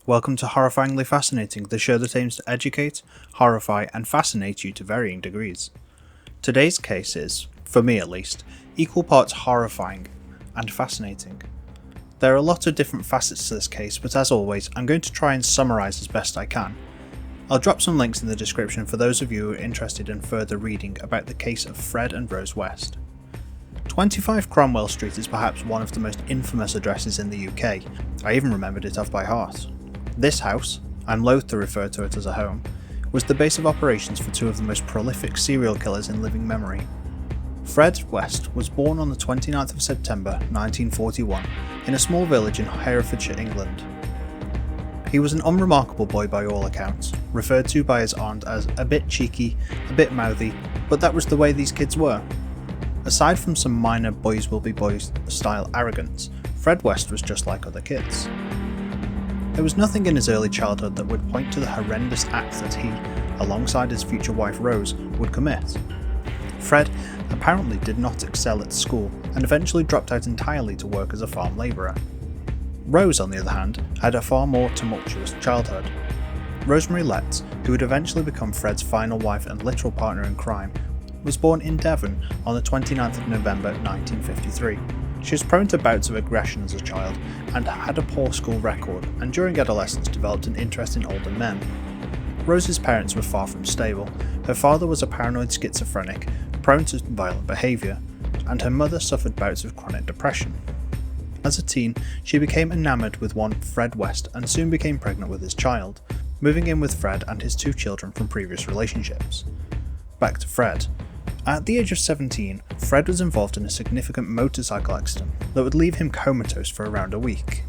Welcome to Horrifyingly Fascinating, the show that aims to educate, horrify, and fascinate you to varying degrees. Today's case is, for me at least, equal parts horrifying and fascinating. There are a lot of different facets to this case, but as always, I'm going to try and summarise as best I can. I'll drop some links in the description for those of you who are interested in further reading about the case of Fred and Rose West. 25 Cromwell Street is perhaps one of the most infamous addresses in the UK. I even remembered it off by heart. This house, I'm loath to refer to it as a home, was the base of operations for two of the most prolific serial killers in living memory. Fred West was born on the 29th of September 1941 in a small village in Herefordshire, England. He was an unremarkable boy by all accounts, referred to by his aunt as a bit cheeky, a bit mouthy, but that was the way these kids were. Aside from some minor boys will be boys style arrogance, Fred West was just like other kids. There was nothing in his early childhood that would point to the horrendous acts that he, alongside his future wife Rose, would commit. Fred apparently did not excel at school and eventually dropped out entirely to work as a farm labourer. Rose, on the other hand, had a far more tumultuous childhood. Rosemary, who would eventually become Fred's final wife and literal partner in crime, was born in Devon on the 29th of November 1953. She was prone to bouts of aggression as a child and had a poor school record, and during adolescence developed an interest in older men. Rose's parents were far from stable. Her father was a paranoid schizophrenic, prone to violent behaviour, and her mother suffered bouts of chronic depression. As a teen, she became enamoured with one Fred West and soon became pregnant with his child, moving in with Fred and his two children from previous relationships. Back to Fred. At the age of 17, Fred was involved in a significant motorcycle accident that would leave him comatose for around a week.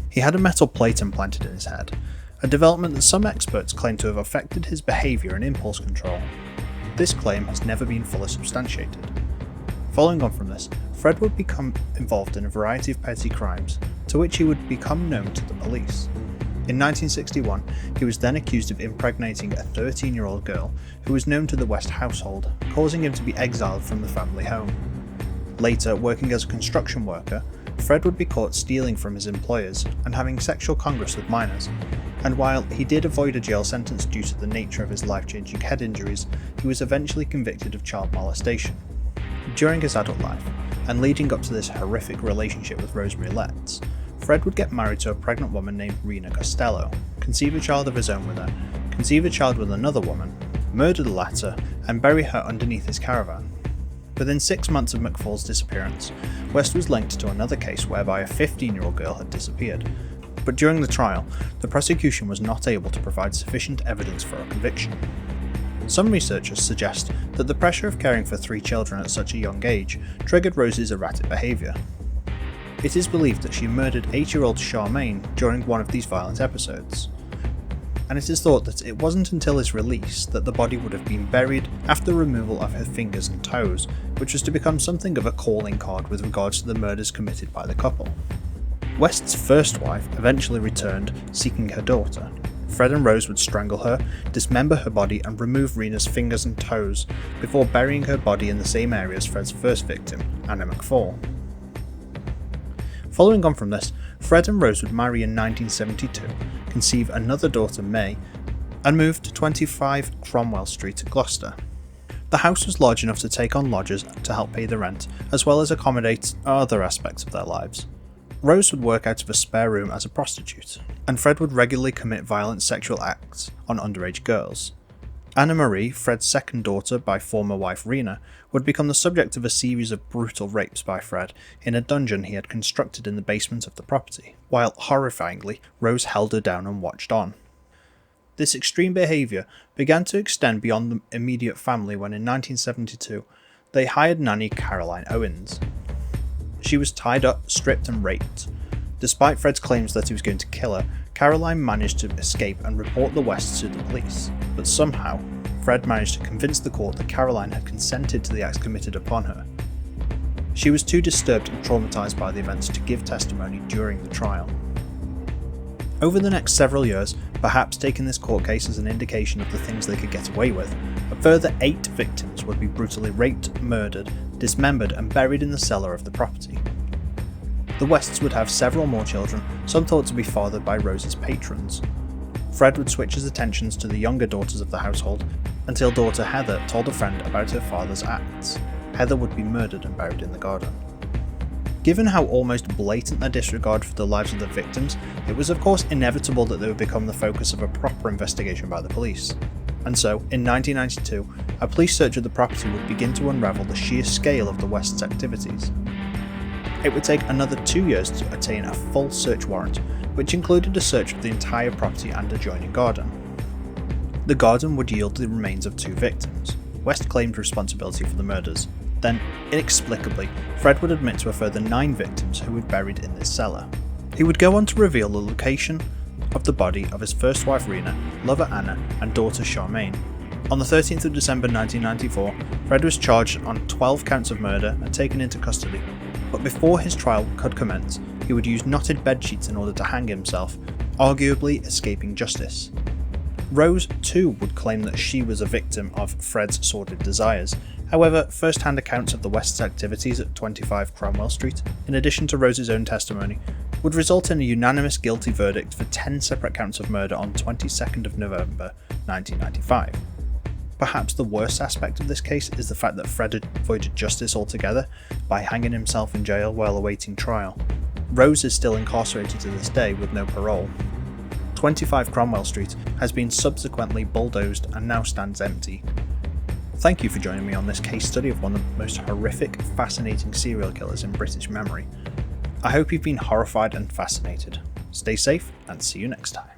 He had a metal plate implanted in his head, a development that some experts claim to have affected his behaviour and impulse control. This claim has never been fully substantiated. Following on from this, Fred would become involved in a variety of petty crimes, to which he would become known to the police. In 1961, he was then accused of impregnating a 13-year-old girl who was known to the West household, causing him to be exiled from the family home. Later, working as a construction worker, Fred would be caught stealing from his employers and having sexual congress with minors, and while he did avoid a jail sentence due to the nature of his life-changing head injuries, he was eventually convicted of child molestation. During his adult life, and leading up to this horrific relationship with Rosemary, Fred would get married to a pregnant woman named Rena Costello, conceive a child of his own with her, conceive a child with another woman, murder the latter, and bury her underneath his caravan. Within 6 months of McFall's disappearance, West was linked to another case whereby a 15-year-old girl had disappeared, but during the trial, the prosecution was not able to provide sufficient evidence for a conviction. Some researchers suggest that the pressure of caring for 3 children at such a young age triggered Rose's erratic behaviour. It is believed that she murdered 8-year-old Charmaine during one of these violent episodes, and it is thought that it wasn't until his release that the body would have been buried after removal of her fingers and toes, which was to become something of a calling card with regards to the murders committed by the couple. West's first wife eventually returned, seeking her daughter. Fred and Rose would strangle her, dismember her body, and remove Rena's fingers and toes before burying her body in the same area as Fred's first victim, Anna McFall. Following on from this, Fred and Rose would marry in 1972, conceive another daughter, May, and move to 25 Cromwell Street, Gloucester. The house was large enough to take on lodgers to help pay the rent, as well as accommodate other aspects of their lives. Rose would work out of a spare room as a prostitute, and Fred would regularly commit violent sexual acts on underage girls. Anna Marie, Fred's second daughter by former wife Rena, would become the subject of a series of brutal rapes by Fred in a dungeon he had constructed in the basement of the property, while horrifyingly, Rose held her down and watched on. This extreme behaviour began to extend beyond the immediate family when in 1972 they hired nanny Caroline Owens. She was tied up, stripped and raped. Despite Fred's claims that he was going to kill her, Caroline managed to escape and report the Wests to the police, but somehow, Fred managed to convince the court that Caroline had consented to the acts committed upon her. She was too disturbed and traumatised by the events to give testimony during the trial. Over the next several years, perhaps taking this court case as an indication of the things they could get away with, a further 8 victims would be brutally raped, murdered, dismembered and buried in the cellar of the property. The Wests would have several more children, some thought to be fathered by Rose's patrons. Fred would switch his attentions to the younger daughters of the household until daughter Heather told a friend about her father's acts. Heather would be murdered and buried in the garden. Given how almost blatant their disregard for the lives of the victims, it was of course inevitable that they would become the focus of a proper investigation by the police. And so, in 1992, a police search of the property would begin to unravel the sheer scale of the Wests' activities. It would take another 2 years to attain a full search warrant, which included a search of the entire property and adjoining garden. The garden would yield the remains of 2 victims. West claimed responsibility for the murders. Then, inexplicably, Fred would admit to a further 9 victims who were buried in this cellar. He would go on to reveal the location of the body of his first wife Rena, lover Anna, and daughter Charmaine. On the 13th of December 1994, Fred was charged on 12 counts of murder and taken into custody, but before his trial could commence, he would use knotted bedsheets in order to hang himself, arguably escaping justice. Rose too would claim that she was a victim of Fred's sordid desires. However, first-hand accounts of the Wests' activities at 25 Cromwell Street, in addition to Rose's own testimony, would result in a unanimous guilty verdict for 10 separate counts of murder on 22nd of November 1995. Perhaps the worst aspect of this case is the fact that Fred had avoided justice altogether by hanging himself in jail while awaiting trial. Rose is still incarcerated to this day with no parole. 25 Cromwell Street has been subsequently bulldozed and now stands empty. Thank you for joining me on this case study of one of the most horrific, fascinating serial killers in British memory. I hope you've been horrified and fascinated. Stay safe and see you next time.